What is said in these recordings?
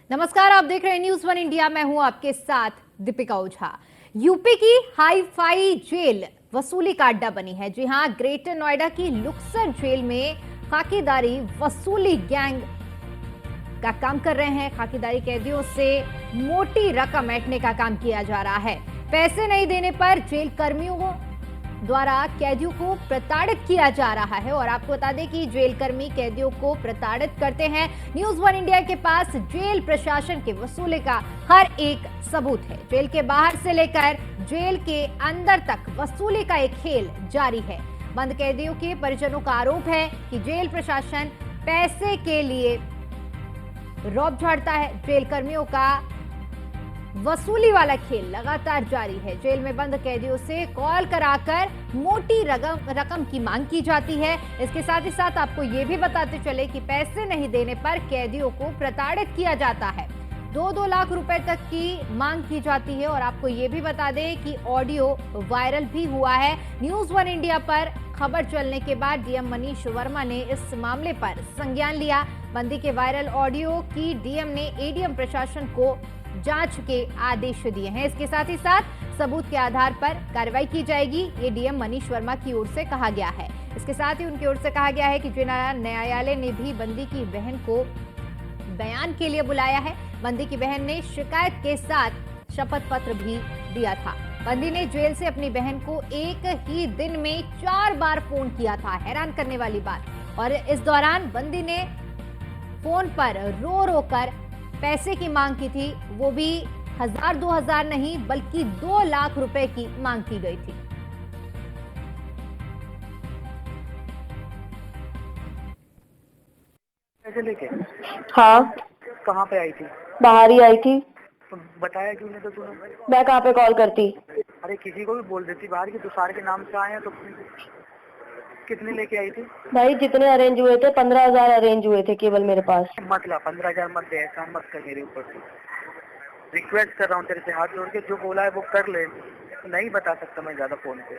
नमस्कार, आप देख रहे हैं न्यूज़ वन इंडिया। मैं हूं आपके साथ दीपिका ओझा। यूपी की हाई फाई जेल वसूली का अड्डा बनी है। जी हां, ग्रेटर नोएडा की लुक्सर जेल में खाकीदारी वसूली गैंग का काम कर रहे हैं। खाकीदारी कैदियों से मोटी रकम ऐंठने का काम किया जा रहा है। पैसे नहीं देने पर जेल कर्मियों द्वारा कैदियों को प्रताड़ित किया जा रहा है। और आपको बता दें कि जेल कर्मी कैदियों को प्रताड़ित करते हैं। न्यूज़ वन इंडिया के पास जेल प्रशासन के वसूले का हर एक सबूत है। जेल के बाहर से लेकर जेल के अंदर तक वसूली का एक खेल जारी है। बंद कैदियों के परिजनों का आरोप है कि जेल प्रशासन पैसे के लिए रौब झाड़ता है। जेल कर्मियों का वसूली वाला खेल लगातार जारी है। जेल में बंद कैदियों से कॉल कराकर मोटी रकम की मांग की जाती है। इसके साथ ही साथ आपको ये भी बताते चले कि पैसे नहीं देने पर कैदियों को प्रताड़ित किया जाता है। 2-2 लाख रुपए तक की मांग की जाती है। और आपको ये भी बता दें कि ऑडियो वायरल भी हुआ है। न्यूज़ वन इंडिया पर खबर चलने के बाद डीएम मनीष वर्मा ने इस मामले पर संज्ञान लिया। बंदी के वायरल ऑडियो की डीएम ने एडीएम प्रशासन को जांच के आदेश दिए हैं। इसके साथ ही साथ सबूत के आधार पर कार्रवाई की जाएगी, ये डीएम मनीष वर्मा की ओर से कहा गया है। इसके साथ ही उनकी ओर से कहा गया है कि न्यायालय ने भी बंदी की बहन को बयान के लिए बुलाया है। बंदी की बहन ने शिकायत के साथ शपथ पत्र भी दिया था। बंदी ने जेल से अपनी बहन को एक ही दिन में 4 बार फोन किया था। हैरान करने वाली बात। और इस दौरान बंदी ने फोन पर रो रो कर पैसे की मांग की थी। वो भी 1000-2000 नहीं बल्कि 2 लाख रुपए की मांग की गई थी। पैसे लेके? हाँ। कहाँ पे आई थी? बाहर ही आई थी। तो बताया क्यों नहीं? तो तूने मैं कहाँ पे कॉल करती? अरे किसी को भी बोल देती बाहर की, तुषार के नाम से आए हैं तो कितने लेके आई थी? भाई जितने अरेंज हुए थे 15,000 अरेंज हुए थे केवल मेरे पास। मत ला 15,000 मत दे, ऐसा मत कर मेरे ऊपर से। रिक्वेस्ट कर रहा हूँ तेरे से, हाथ जोड़ के, जो बोला है वो कर ले। नहीं बता सकता मैं ज्यादा फोन पे।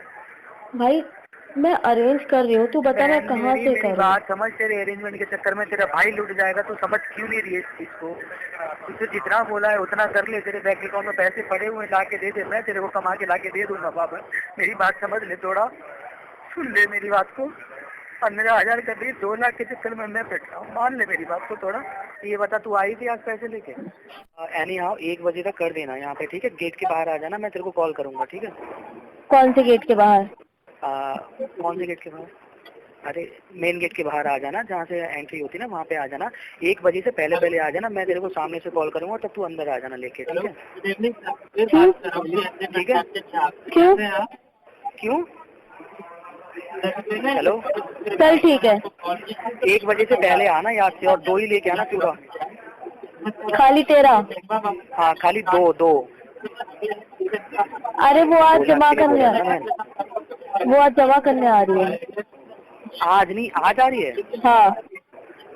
भाई मैं अरेंज कर रही हूँ, तू बता मैं कहाँ से मेरी करूँ? बात समझ। तेरे अरेंजमेंट के चक्कर में तेरा भाई लुट जाएगा, तो समझ क्यों नहीं रही है इस चीज को? तुझे जितना बोला है उतना कर ले। तेरे बैंक अकाउंट में पैसे पड़े हुए ला के दे दे, मैं तेरे को कमा के ला के दे दूंगा। बाबा मेरी बात समझ ले, थोड़ा सुन ले मेरी बात को। 15,000 कर रही, 2 लाख के चक्कर में मैं बैठ रहा हूँ। मान ले मेरी बात को थोड़ा। ये बता, तू आई थी आज पैसे लेके? एनी हाउ 1 बजे तक कर देना यहाँ पे, ठीक है? गेट के बाहर आ जाना, मैं तेरे को कॉल करूंगा, ठीक है? कौन से गेट के बाहर? कौन से गेट के बाहर? अरे मेन गेट के बाहर आ जाना, जहाँ से एंट्री होती है ना, वहाँ पे आ जाना। 1 बजे से पहले आ जाना, मैं तेरे को सामने से कॉल करूंगा, तब तू अंदर आ जाना लेके, ठीक है? ठीक है? क्यों? क्यों? हेलो, चल ठीक है। 1 बजे से पहले आना याद से, और 2 ही लेके आना पूरा। खाली तेरा? हाँ खाली 2। अरे वो आज जमा करने आ रही है। आज नहीं, आज आ रही है? हाँ।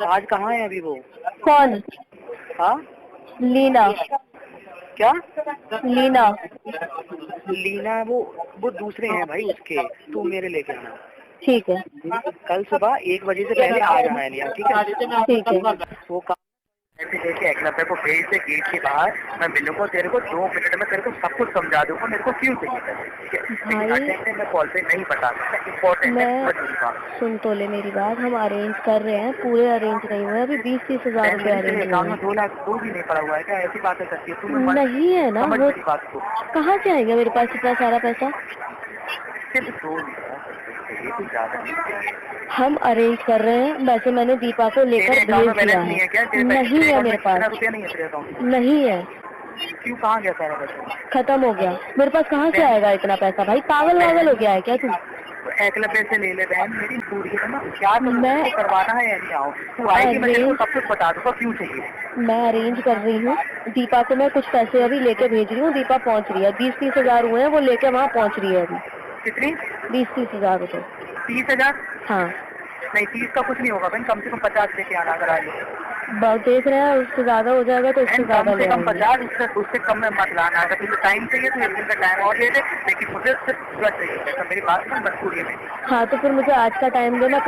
आज कहाँ है अभी वो? कौन? हाँ लीना। क्या? लीना। लीना वो दूसरे हैं भाई उसके। तू मेरे लेके आना, ठीक है। कल सुबह 1 बजे से पहले आ जाना है लिया, ठीक है? ठीक है। वो लेके एकलव्य को भेज दे गेट के बाहर। मैं मिलूंगा तेरे को 2 मिनट में, तेरे को सब कुछ समझा दूंगा मेरे को क्यों चाहिए, ठीक है? मैं कॉल पे नहीं बता सकता, इम्पोर्टेंट है। सुन तो ले मेरी बात, हम अरेंज कर रहे हैं, पूरे अरेंज नहीं हुए अभी। 20-30 हजार रुपए अरेंज हुए हैं। 2 लाख भी नहीं पड़ा हुआ है क्या? ऐसी बातें करती है तू? नहीं है ना वो। बात को कहाँ से आएगा मेरे पास इतना सारा पैसा? सिर्फ 2 हम अरेंज कर रहे हैं। वैसे मैंने दीपा को लेकर भेज दिया है। नहीं है मेरे पास, रुपया नहीं है तेरे अकाउंट? नहीं है। क्यों, कहाँ गया सारा पैसा? खत्म हो गया मेरे पास। कहाँ से आएगा इतना पैसा? भाई पागल हो गया है क्या तू? एकलव्य से ले ले बहन, मेरी पूरी है ना। क्या मैं करवाना है या नहीं? आओ तू आएगी, मैं तेरे को सब कुछ बता दूंगा क्यों चाहिए। मैं अरेंज कर रही हूँ। दीपा को मैं कुछ पैसे अभी लेके भेज रही हूँ। दीपा पहुँच रही है। 20-30 हजार हुए हैं, वो लेके वहाँ पहुँच रही है अभी। कितनी? 20-30 हजार रुपए। 30,000? हाँ। नहीं 30 का कुछ नहीं होगा बहन, कम से कम 50 लेके आना अगर आए। देख रहे हैं, उससे ज्यादा हो जाएगा तो उससे ज्यादा ले आएंगे। 50, उससे कम में मत लाना। अगर तुझे टाइम चाहिए तो 1 दिन का टाइम और ले ले, लेकिन मुझे सिर्फ चाहिए। मेरी बात सुन, मजबूरी है। हाँ तो फिर मुझे आज का टाइम देना।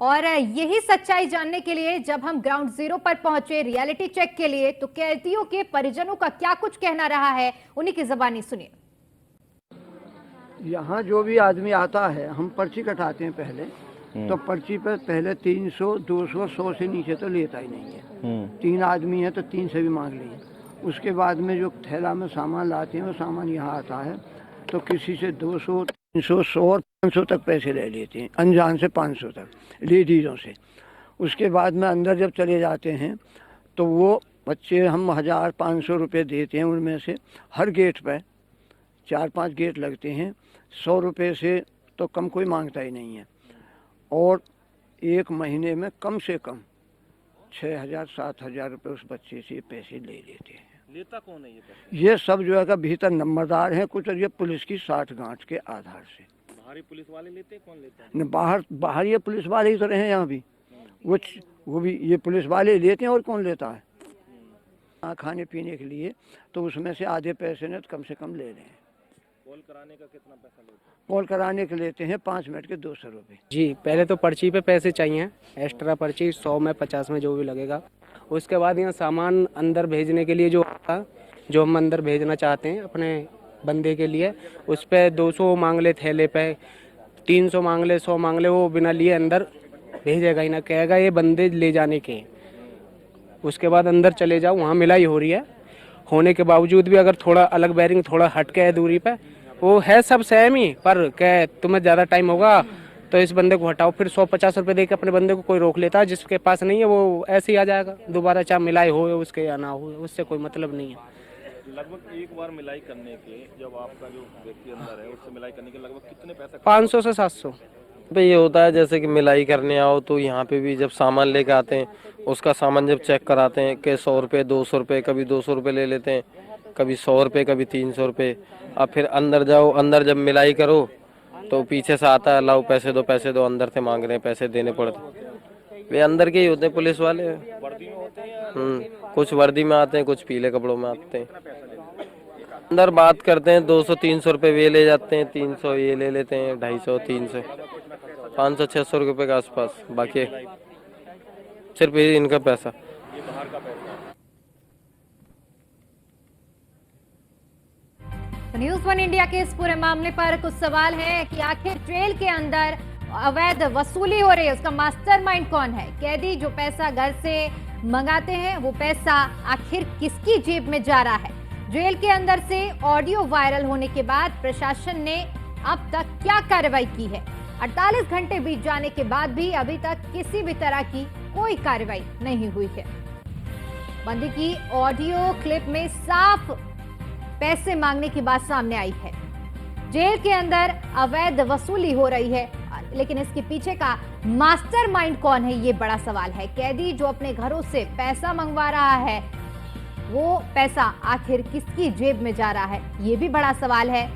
और यही सच्चाई जानने के लिए जब हम ग्राउंड जीरो पर पहुंचे रियलिटी चेक के लिए, तो कैदियों के परिजनों का क्या कुछ कहना रहा है, उन्हीं की ज़बानी सुनिए। यहाँ जो भी आदमी आता है हम पर्ची कटाते हैं पहले, तो पर्ची पर पहले 300, 200, 100 से नीचे तो लेता ही नहीं है। 3 आदमी है तो 3 से भी मांग लिए। उसके बाद में जो थैला में सामान लाते हैं वो सामान यहाँ आता है तो किसी से 200, 300, 100 और 500 तक पैसे ले लेते हैं, अनजान से 500 तक लेडीज़ों से। उसके बाद में अंदर जब चले जाते हैं तो वो बच्चे हम 1500 रुपये देते हैं। उनमें से हर गेट पर 4-5 गेट लगते हैं, 100 रुपये से तो कम कोई मांगता ही नहीं है। और एक महीने में कम से कम 6,000-7,000 रुपये उस बच्चे से पैसे ले लेते हैं। लेता कौन है ये पैसे? ये सब जो है का भीतर नंबरदार हैं कुछ, और ये पुलिस की 60 गांठ के आधार से। बाहरी पुलिस वाले लेते हैं, कौन लेता है? न बाहर ये पुलिस वाले ही तो रहे हैं यहाँ भी, वो भी ये पुलिस वाले लेते हैं और कौन लेता है। खाने पीने के लिए तो उसमें से आधे पैसे ने तो कम से कम ले लें। कॉल कराने का कितना पैसा लेते हैं? कॉल कराने के लेते हैं 5 मिनट के 200 रुपये। जी, पहले तो पर्ची पे पैसे चाहिए, एक्स्ट्रा पर्ची 100 में 50 में जो भी लगेगा। उसके बाद यहाँ सामान अंदर भेजने के लिए जो आता, जो हम अंदर भेजना चाहते हैं अपने बंदे के लिए, उस पर 200 मांग ले थैले पे, 300 मांग ले, 100 मांग ले, वो बिना लिए अंदर भेजेगा ही ना, कहेगा ये बंदे ले जाने के हैं। उसके बाद अंदर चले जाओ, वहाँ मिलाई हो रही है, होने के बावजूद भी अगर थोड़ा अलग बैरिंग थोड़ा हट के है दूरी पे, वो है सब सेम ही, पर क्या तुम्हें ज़्यादा टाइम होगा तो इस बंदे को हटाओ। फिर 150 रुपये दे के अपने बंदे को कोई रोक लेता है, जिसके पास नहीं है वो ऐसे ही आ जाएगा दोबारा, चाहे मिलाई हो उसके या ना हो, उससे कोई मतलब नहीं है। लगभग एक बार मिलाई करने के, जब आपका जो व्यक्ति अंदर है उससे मिलाई करने के लगभग कितने पैसे? 500 से 700। पे ये होता है जैसे कि मिलाई करने आओ तो यहाँ पे भी जब सामान लेके आते हैं, उसका सामान जब चेक कराते हैं कि 100 रुपये, 200 रुपये, कभी 200 रुपये ले लेते हैं, कभी 100 रुपये, कभी 300 रुपये। अब फिर अंदर जाओ, अंदर जब मिलाई करो तो पीछे से आता है, लाओ पैसे दो, अंदर से मांग रहे हैं, पैसे देने पड़ते। वे अंदर के ही होते हैं पुलिस वाले। वर्दी में होते हैं? कुछ वर्दी में आते हैं, कुछ पीले कपड़ों में आते हैं। अंदर बात करते हैं 200-300 रुपये वे ले जाते हैं, 300 ये ले लेते हैं, 250, 300, 500-600 रुपये के आसपास। बाकी सिर्फ ये इनका पैसा। ये बाहर का पैसा है। न्यूज़ 1 इंडिया के इस पूरे मामले पर कुछ सवाल हैं कि आखिर जेल के अंदर अवैध वसूली हो रही है, उसका मास्टरमाइंड कौन है। कैदी जो पैसा घर से मंगाते हैं वो पैसा आखिर किसकी जेब में जा रहा है। जेल के अंदर से ऑडियो वायरल होने के बाद प्रशासन ने अब तक क्या कार्रवाई की है। 48 घंटे बीत जाने के बाद भी अभी तक किसी भी तरह की कोई कार्रवाई नहीं हुई है। बंदी की ऑडियो क्लिप में साफ पैसे मांगने की बात सामने आई है। जेल के अंदर अवैध वसूली हो रही है, लेकिन इसके पीछे का मास्टरमाइंड कौन है, ये बड़ा सवाल है। कैदी जो अपने घरों से पैसा मंगवा रहा है, वो पैसा आखिर किसकी जेब में जा रहा है, ये भी बड़ा सवाल है।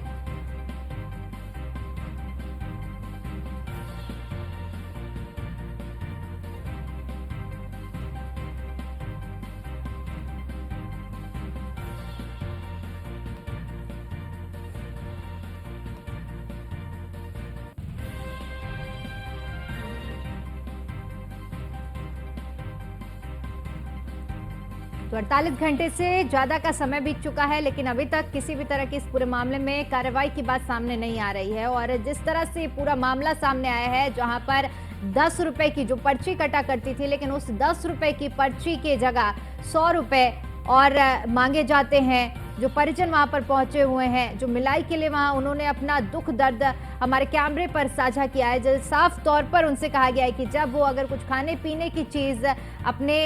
तो 48 घंटे से ज्यादा का समय बीत चुका है, लेकिन अभी तक किसी भी तरह की इस पूरे मामले में कार्रवाई की बात सामने नहीं आ रही है। और जिस तरह से पूरा मामला सामने आया है, जहां पर 10 रुपए की जो पर्ची कटा करती थी, लेकिन उस 10 रुपए की पर्ची की जगह 100 रुपए और मांगे जाते हैं। जो परिजन वहां पर पहुंचे हुए हैं, जो मिलाई के लिए वहां उन्होंने अपना दुख दर्द हमारे कैमरे पर साझा किया है। जो साफ तौर पर उनसे कहा गया है कि जब वो अगर कुछ खाने पीने की चीज अपने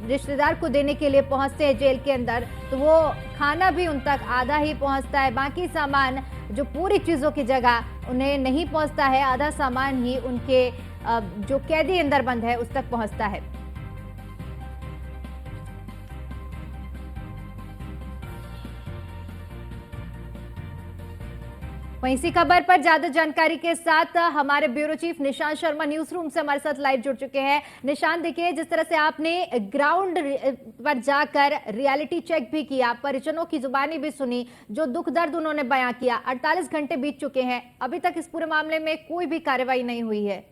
रिश्तेदार को देने के लिए पहुंचते हैं जेल के अंदर, तो वो खाना भी उन तक आधा ही पहुंचता है। बाकी सामान जो पूरी चीज़ों की जगह उन्हें नहीं पहुंचता है, आधा सामान ही उनके जो कैदी अंदर बंद है उस तक पहुंचता है। वहीं इसी खबर पर ज्यादा जानकारी के साथ हमारे bureau chief Nishant Sharma news room से हमारे साथ लाइव जुड़ चुके हैं। निशांत, देखिए जिस तरह से आपने ग्राउंड पर जाकर रियलिटी चेक भी किया, परिजनों की जुबानी भी सुनी, जो दुख दर्द उन्होंने बयां किया, 48 घंटे बीत चुके हैं, अभी तक इस पूरे मामले में कोई भी कार्रवाई नहीं हुई है।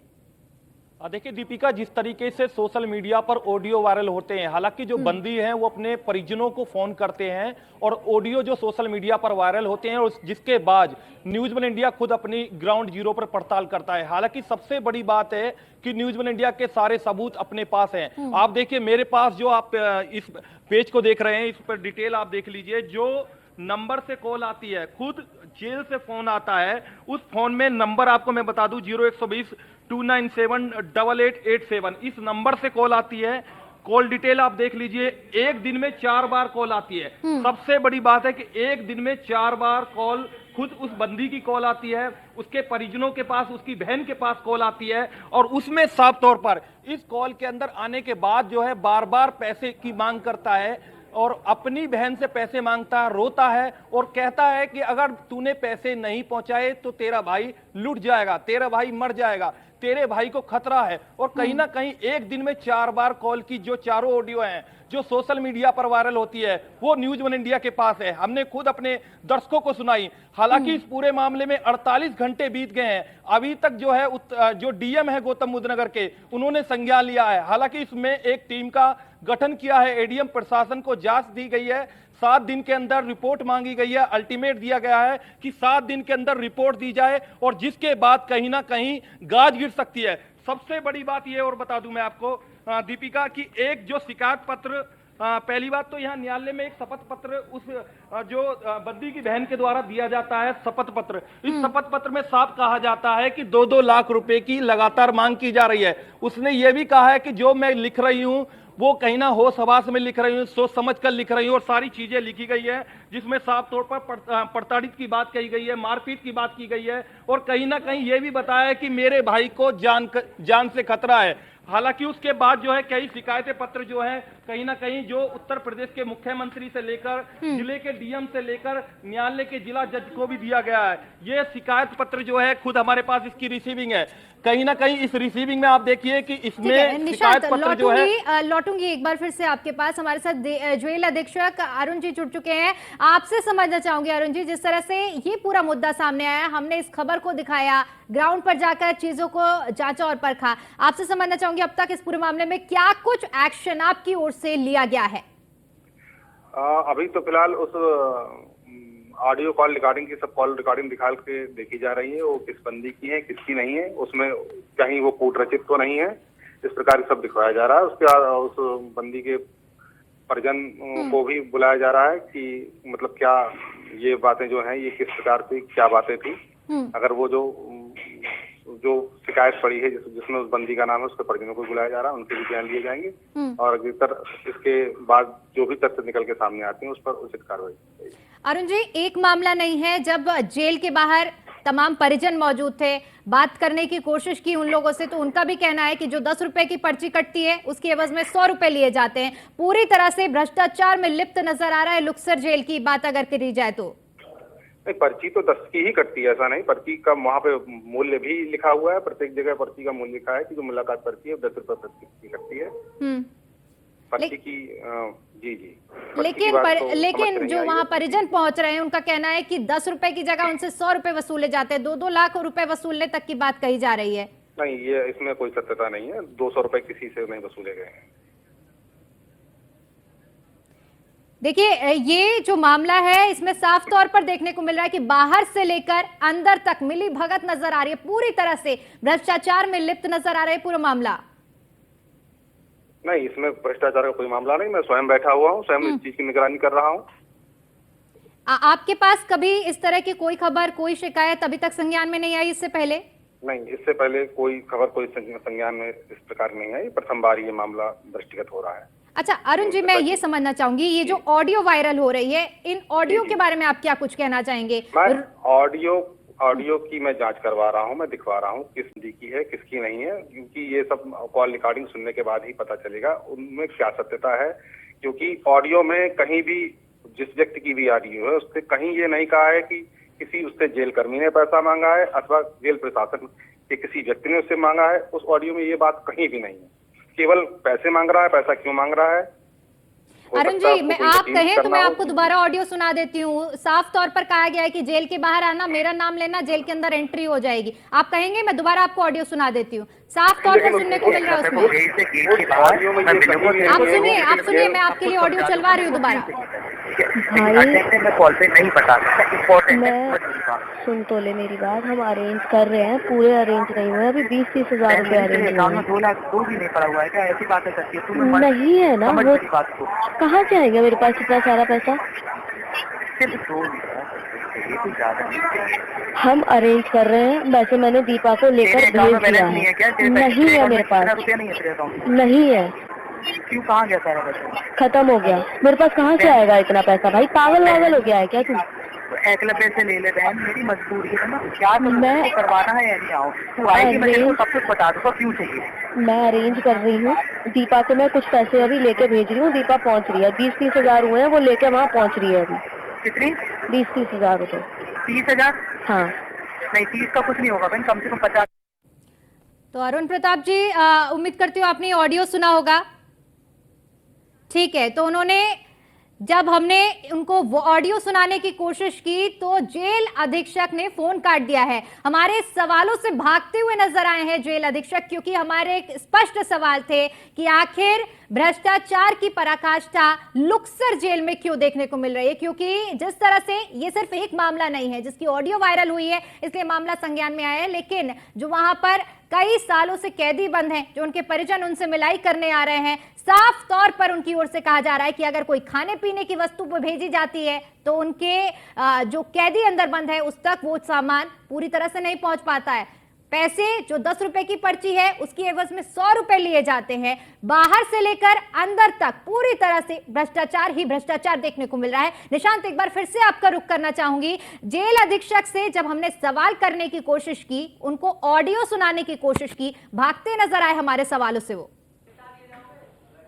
देखिए दीपिका, जिस तरीके से सोशल मीडिया पर ऑडियो वायरल होते हैं, हालांकि जो बंदी हैं वो अपने परिजनों को फोन करते हैं और ऑडियो जो सोशल मीडिया पर वायरल होते हैं, और जिसके बाद न्यूज़ वन इंडिया खुद अपनी ग्राउंड जीरो पर पड़ताल करता है। हालांकि सबसे बड़ी बात है कि न्यूज़ वन इंडिया के सारे सबूत अपने पास हैं। आप देखिए मेरे पास जो आप इस पेज को देख रहे हैं, इस पर डिटेल आप देख लीजिए। जो नंबर से कॉल आती है, खुद जेल से फोन आता है, उस फोन में नंबर आपको मैं बता दूं 0120-297-8887, इस नंबर से कॉल आती है। कॉल डिटेल आप देख लीजिए, एक दिन में 4 बार कॉल आती है। सबसे बड़ी बात है कि एक दिन में 4 बार कॉल खुद उस बंदी की कॉल आती है, उसके परिजनों के पास, उसकी बहन के पास कॉल आती है, और उसमें साफ तौर पर इस कॉल के अंदर आने के बाद जो है बार बार पैसे की मांग करता है और अपनी बहन से पैसे मांगता है, रोता है और कहता है कि अगर तूने पैसे नहीं पहुंचाए तो तेरा भाई लुट जाएगा, तेरा भाई मर जाएगा, तेरे भाई को खतरा है। और कहीं ना कहीं एक दिन में 4 बार कॉल की जो चारों ऑडियो हैं जो सोशल मीडिया पर वायरल होती है, वो न्यूज़ वन इंडिया के पास है। हमने खुद अपने दर्शकों को सुनाई। हालांकि इस पूरे मामले में 48 घंटे बीत गए हैं, अभी तक जो है जो डीएम है गौतम बुद्ध नगर के, उन्होंने संज्ञान लिया है। हालांकि इसमें एक टीम का गठन किया है, एडीएम प्रशासन को जांच दी गई है, 7 दिन के अंदर रिपोर्ट मांगी गई है, अल्टीमेट दिया गया है कि 7 दिन के अंदर रिपोर्ट दी जाए, और जिसके बाद कहीं ना कहीं गाज गिर सकती है। सबसे बड़ी बात यह और बता दूं मैं आपको दीपिका की, एक जो शिकायत पत्र, पहली बात तो यहाँ न्यायालय में एक शपथ पत्र उस जो बंदी की बहन के द्वारा दिया जाता है, शपथ पत्र। इस शपथ पत्र में साफ कहा जाता है कि 2-2 लाख रुपए की लगातार मांग की जा रही है। उसने ये भी कहा है कि जो मैं लिख रही हूं वो कहीं ना होश हवास में लिख रही हूँ, सोच समझ कर लिख रही हूँ, और सारी चीजें लिखी गई है जिसमें साफ तौर पर प्रताड़ित की बात कही गई है, मारपीट की बात की गई है, और कहीं ना कहीं ये भी बताया है कि मेरे भाई को जान से खतरा है। हालांकि उसके बाद जो है कई शिकायतें पत्र जो है कहीं ना कहीं जो उत्तर प्रदेश के मुख्यमंत्री से लेकर जिले के डीएम से लेकर न्यायालय के जिला जज को भी दिया गया है। ये शिकायत पत्र जो है खुद हमारे पास इसकी रिसीविंग है। कहीं ना कहीं इस रिसीविंग में आप देखिए कि इसमें शिकायत पत्र जो है। लौटूंगी एक बार फिर से आपके पास। हमारे साथ जेल अधीक्षक अरुण जी जुड़ चुके हैं। आपसे समझना चाहूंगी अरुण जी, जिस तरह से ये पूरा मुद्दा सामने आया, हमने इस खबर को दिखाया, ग्राउंड पर जाकर चीजों को जांचा और परखा, आपसे समझना चाहूंगी अब तक इस पूरे मामले में क्या कुछ एक्शन आपकी ओर से लिया गया है? अभी तो फिलहाल उस ऑडियो कॉल रिकॉर्डिंग की सब कॉल रिकॉर्डिंग निकाल के देखी जा रही है, वो किस बंदी की है किसकी नहीं है, उसमें कहीं वो कूट रचित तो नहीं है, इस प्रकार सब दिखवाया जा रहा है। उसके बाद उस बंदी के परिजन को भी बुलाया जा रहा है कि मतलब क्या ये बातें जो हैं ये किस प्रकार की क्या बातें थी। अगर वो जो शिकायत पड़ी है जिसमें उस बंदी का नाम है, उसके परिजनों को बुलाया जा रहा है, उनके भी बयान लिए जाएंगे, और इसके बाद जो भी तथ्य निकल के सामने आते हैं उस पर उचित कार्रवाई। अरुण जी, एक मामला नहीं है, जब जेल के बाहर तमाम परिजन मौजूद थे, बात करने की कोशिश की उन लोगों से, तो उनका भी कहना है कि जो 10 रुपए की पर्ची कटती है उसके एवज में 100 रुपए लिए जाते हैं। पूरी तरह से भ्रष्टाचार में लिप्त नजर आ रहा है लुक्सर जेल की बात अगर करी जाए तो। नहीं, पर्ची तो 10 की ही कटती है, ऐसा नहीं। पर्ची का वहाँ पे मूल्य भी लिखा हुआ है, प्रत्येक जगह पर्ची का मूल्य लिखा है कि जो मुलाकात पर्ची है 10 रुपए प्रति कटती है पर्ची की। जी लेकिन जो वहाँ परिजन पहुंच रहे हैं उनका कहना है कि 10 रुपए की जगह उनसे 100 रुपए वसूले जाते हैं, 2-2 लाख रुपए वसूलने तक की बात कही जा रही है। नहीं, ये इसमें कोई सत्यता नहीं है, 200 रुपए किसी से नहीं वसूले गए हैं। देखिए, ये जो मामला है इसमें साफ तौर पर देखने को मिल रहा है कि बाहर से लेकर अंदर तक मिली भगत नजर आ रही है, पूरी तरह से भ्रष्टाचार में लिप्त नजर आ रहा है पूरा मामला। नहीं, इसमें भ्रष्टाचार का कोई मामला नहीं, मैं स्वयं बैठा हुआ हूँ, स्वयं इस चीज की निगरानी कर रहा हूँ। आपके पास कभी इस तरह की कोई खबर, कोई शिकायत अभी तक संज्ञान में नहीं आई इससे पहले? नहीं, इससे पहले कोई खबर, कोई संज्ञान में इस प्रकार नहीं आई, प्रथम बार ये मामला दृष्टिगत हो रहा है। अच्छा अरुण जी, मैं ये समझना चाहूंगी, ये जो ऑडियो वायरल हो रही है, इन ऑडियो के बारे में आप क्या कुछ कहना चाहेंगे? मैं ऑडियो की मैं जांच करवा रहा हूं, मैं दिखवा रहा हूं किस बंदी की है किसकी नहीं है, क्योंकि ये सब कॉल रिकॉर्डिंग सुनने के बाद ही पता चलेगा उनमें क्या सत्यता है। क्योंकि ऑडियो में कहीं भी जिस व्यक्ति की भी ऑडियो है उससे कहीं ये नहीं कहा है कि किसी उससे जेल कर्मी ने पैसा मांगा है अथवा जेल प्रशासन के किसी व्यक्ति ने उससे मांगा है। उस ऑडियो में ये बात कहीं भी नहीं है, केवल पैसे मांग रहा है। पैसा क्यों मांग रहा है अरुण सकता है जी, मैं आपको कोई आप तकलीफ कहें तो करना मैं हो। आपको दोबारा ऑडियो सुना देती हूँ। साफ तौर पर कहा गया है कि जेल के बाहर आना, मेरा नाम लेना, जेल के अंदर एंट्री हो जाएगी। आप कहेंगे, मैं दोबारा आपको ऑडियो सुना देती हूँ। साफ तौर पर सुनने को मिल रहा है उसमें। गेट से गेट के बाहर मैं बिल्कुल आप सुनिए, मैं आपके लिए ऑडियो चलवा रही हूँ दोबारा। मैं कॉल पे नहीं बता सकता, इम्पोर्टेंट मैं सुन तो ले मेरी बात, हम अरेंज कर रहे हैं, पूरे अरेंज नहीं हुए, अभी 20-30 हजार रुपए अरेंज हुए अकाउंट में हैं। 2 लाख दो भी नहीं पड़ा हुआ है क्या? ऐसी बातें करती है तुम? नहीं है ना समझ वो, मेरी बात को। कहाँ से आएगा मेरे पास इतना सारा पैसा? सिर्फ 2 ये कुछ ज्यादा नहीं। हम अरेंज कर रहे हैं, वैसे मैंने दीपा को लेकर तेरे अकाउंट में भेज दिया बैलेंस नहीं है क्या? है। नहीं है मेरे पास, रुपया नहीं है तेरे अकाउंट में? नहीं है, क्यों, कहाँ गया सारा पैसा? खत्म हो गया। मेरे पास कहाँ से आएगा इतना पैसा? भाई पागल वागल हो गया है क्या तू? एकलव्य से ले ले बहन, मेरी मजबूरी है ना, क्या तो मैं करवाना है या नहीं? आओ तू आएगी, मैं तेरे को सब कुछ बता दूंगा क्यों चाहिए। मैं अरेंज कर रही हूँ, दीपा को मैं कुछ पैसे अभी लेके भेज रही हूँ, दीपा पहुँच रही है। 20-30 हजार हुए हैं, वो लेके वहाँ पहुँच रही है अभी। कितनी? 20-30 हजार रुपए। 30,000? हाँ, नहीं, 30 का कुछ नहीं होगा बहन, कम से कम 50। तो अरुण प्रताप जी, उम्मीद करती हूँ आपने ऑडियो सुना होगा। ठीक है, तो उन्होंने, जब हमने उनको वो ऑडियो सुनाने की कोशिश की तो जेल अधीक्षक ने फोन काट दिया है। हमारे सवालों से भागते हुए नजर आए हैं जेल अधीक्षक, क्योंकि हमारे एक स्पष्ट सवाल थे कि आखिर भ्रष्टाचार की पराकाष्ठा लुक्सर जेल में क्यों देखने को मिल रही है। क्योंकि जिस तरह से ये सिर्फ एक मामला नहीं है जिसकी ऑडियो वायरल हुई है, इसलिए मामला संज्ञान में आया है, लेकिन जो वहां पर कई सालों से कैदी बंद हैं, जो उनके परिजन उनसे मिलाई करने आ रहे हैं, साफ तौर पर उनकी ओर से कहा जा रहा है कि अगर कोई खाने पीने की वस्तु पर भेजी जाती है तो उनके जो कैदी अंदर बंद है उस तक वो सामान पूरी तरह से नहीं पहुंच पाता है। पैसे जो 10 रुपए की पर्ची है उसकी एवज में 100 रुपए लिए जाते हैं। बाहर से लेकर अंदर तक पूरी तरह से भ्रष्टाचार ही भ्रष्टाचार देखने को मिल रहा है। निशांत, एक बार फिर से आपका रुख करना चाहूंगी, जेल अधीक्षक से जब हमने सवाल करने की कोशिश की, उनको ऑडियो सुनाने की कोशिश की, भागते नजर आए हमारे सवालों से वो।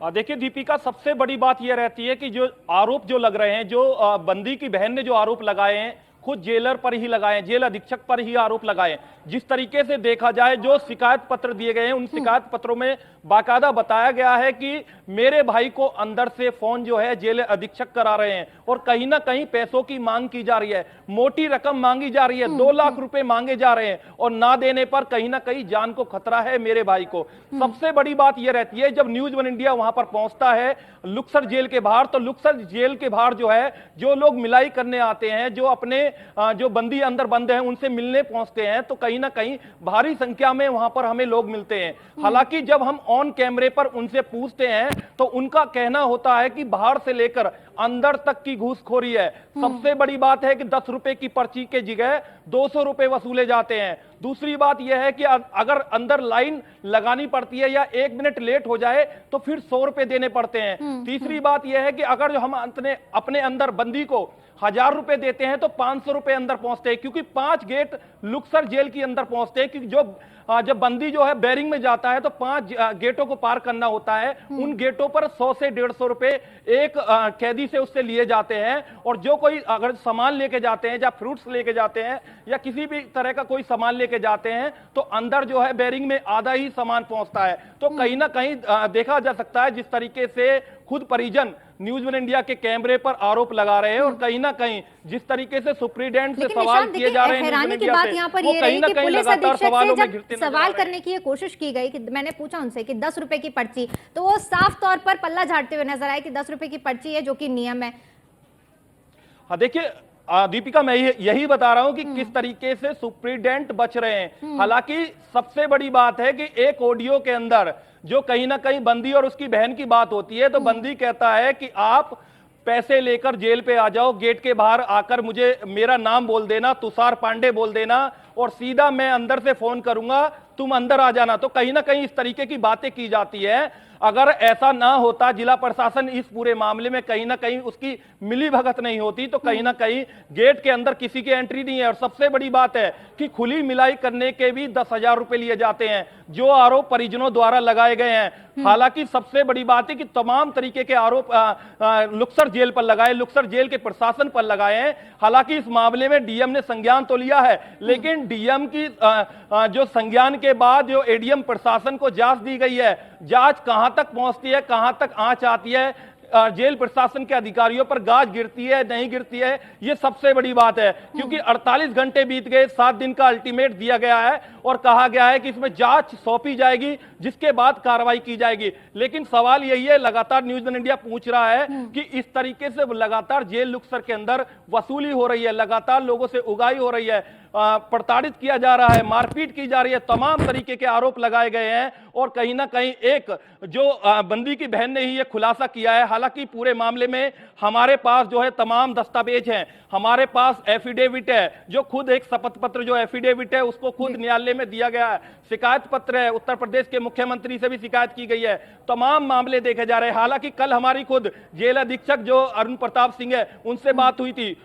देखिए दीपिका, सबसे बड़ी बात यह रहती है कि जो आरोप जो लग रहे हैं, जो बंदी की बहन ने जो आरोप लगाए हैं, खुद जेलर पर ही लगाए, जेल अधीक्षक पर ही आरोप लगाए। जिस तरीके से देखा जाए, जो शिकायत पत्र दिए गए हैं उन शिकायत पत्रों में बाकायदा बताया गया है कि मेरे भाई को अंदर से फोन जो है जेल अधीक्षक करा रहे हैं और कहीं ना कहीं पैसों की मांग की जा रही है, मोटी रकम मांगी जा रही है, 2 लाख रुपए मांगे जा रहे हैं और ना देने पर कहीं ना कहीं जान को खतरा है मेरे भाई को। सबसे बड़ी बात यह रहती है, जब न्यूज वन इंडिया वहां पर पहुंचता है लुक्सर जेल के बाहर, तो लुक्सर जेल के बाहर जो है, जो लोग मिलाई करने आते हैं, जो अपने जो बंदी अंदर बंद हैं उनसे मिलने पहुंचते हैं, तो कहीं ना कहीं भारी संख्या में वहां पर हमें लोग मिलते हैं। हालांकि जब हम ऑन कैमरे पर उनसे पूछते हैं तो उनका कहना होता है कि बाहर से लेकर अंदर तक की घूसखोरी है। सबसे बड़ी बात है कि 10 रुपए की पर्ची के जगह 200 रुपए वसूले जाते हैं। दूसरी बात यह है कि अगर अंदर लाइन लगानी पड़ती है या 1 मिनट लेट हो जाए तो फिर 100 रुपए देने पड़ते हैं। तीसरी बात यह है कि अगर जो हम अपने अंदर बंदी को 1000 रुपए देते हैं तो 500 रुपए अंदर पहुंचते हैं, क्योंकि 5 गेट लुक्सर जेल के अंदर पहुंचते हैं। क्योंकि जब बंदी जो है बैरिंग में जाता है तो 5 गेटों को पार करना होता है। उन गेटों पर 100 से 150 रुपए एक कैदी से उससे लिए जाते हैं। और जो कोई अगर सामान लेके जाते हैं या फ्रूट्स लेके जाते हैं या किसी भी तरह का कोई सामान लेके जाते हैं तो अंदर जो है बैरिंग में आधा ही सामान पहुंचता है। तो कहीं ना कहीं देखा जा सकता है जिस तरीके से खुद परिजन न्यूज वन इंडिया के कैमरे पर आरोप लगा रहे हैं और कहीं ना कहीं जिस तरीके से सुप्रीडेंट से सवाल किए जा रहे हैं हैरानी की बात यहाँ पर ये रही कि पुलिस अधीक्षक से जब सवाल करने की ये कोशिश की गई कि मैंने पूछा उनसे कि 10 रुपए की पर्ची, तो वो साफ तौर पर पल्ला झाड़ते हुए नजर आए कि 10 रुपए की पर्ची है जो कि नियम है। हाँ देखिए दीपिका, मैं यही बता रहा हूं कि किस तरीके से सुप्रीडेंट बच रहे हैं। हालांकि सबसे बड़ी बात है कि एक ऑडियो के अंदर जो कहीं ना कहीं बंदी और उसकी बहन की बात होती है, तो बंदी कहता है कि आप पैसे लेकर जेल पे आ जाओ, गेट के बाहर आकर मुझे मेरा नाम बोल देना, तुषार पांडे बोल देना और सीधा मैं अंदर से फोन करूंगा, तुम अंदर आ जाना। तो कहीं ना कहीं इस तरीके की बातें की जाती है। अगर ऐसा ना होता, जिला प्रशासन इस पूरे मामले में कहीं ना कहीं उसकी मिली भगत नहीं होती, तो कहीं ना कहीं गेट के अंदर किसी की एंट्री नहीं है। और सबसे बड़ी बात है कि खुली मिलाई करने के भी 10,000 रुपए लिए जाते हैं, जो आरोप परिजनों द्वारा लगाए गए हैं। हालांकि सबसे बड़ी बात है कि तमाम तरीके के आरोप लुक्सर जेल पर लगाए, लुक्सर जेल के प्रशासन पर लगाए हैं। हालांकि इस मामले में डीएम ने संज्ञान तो लिया है, लेकिन डीएम की जो संज्ञान के बाद जो एडीएम प्रशासन को जांच दी गई है, जांच कहां तक पहुंचती है, कहां तक आंच आती है, जेल प्रशासन के अधिकारियों पर गाज गिरती है नहीं गिरती है, ये सबसे बड़ी बात है। क्योंकि 48 घंटे बीत गए, 7 दिन का अल्टीमेट दिया गया है और कहा गया है कि इसमें जांच सौंपी जाएगी, जिसके बाद कार्रवाई की जाएगी। लेकिन सवाल यही है, लगातार न्यूज़ वन इंडिया पूछ रहा है कि इस तरीके से लगातार जेल लुक्सर के अंदर वसूली हो रही है, लगातार लोगों से उगाही हो रही है, प्रताड़ित किया जा रहा है, मारपीट की जा रही है, तमाम तरीके के आरोप लगाए गए हैं। और कहीं ना कहीं एक जो बंदी की बहन ने ही ये खुलासा किया है। हालांकि पूरे मामले में हमारे पास जो है तमाम दस्तावेज हैं, हमारे पास एफिडेविट है, जो खुद एक शपथ पत्र जो एफिडेविट है उसको खुद न्यायालय में दिया गया है, शिकायत पत्र है, उत्तर प्रदेश के मुख्यमंत्री से भी शिकायत की गई है, तमाम मामले देखे जा रहे हैं। हालांकि कल हमारी खुद जेल अधीक्षक जो अरुण प्रताप सिंह है उनसे बात हुई थी,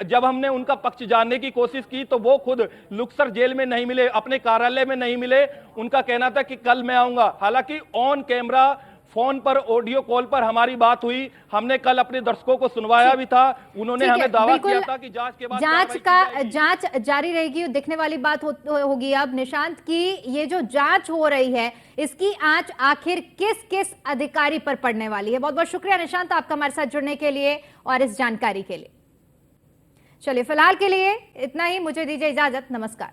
जब हमने उनका पक्ष जानने की कोशिश की तो वो खुद लुक्सर जेल में नहीं मिले, अपने कार्यालय में नहीं मिले। उनका कहना था कि कल मैं आऊंगा। हालांकि ऑन कैमरा, फोन पर, ऑडियो कॉल पर हमारी बात हुई, हमने कल अपने दर्शकों को सुनवाया भी था, उन्होंने हमें दावा किया था कि जांच के बाद जांच जारी रहेगी। दिखने वाली बात होगी अब निशांत की ये जो जांच हो रही है इसकी आंच आखिर किस किस अधिकारी पर पड़ने वाली है। बहुत बहुत शुक्रिया निशांत आपका हमारे साथ जुड़ने के लिए और इस जानकारी के लिए। चलिए फिलहाल के लिए इतना ही, मुझे दीजिए इजाजत, नमस्कार।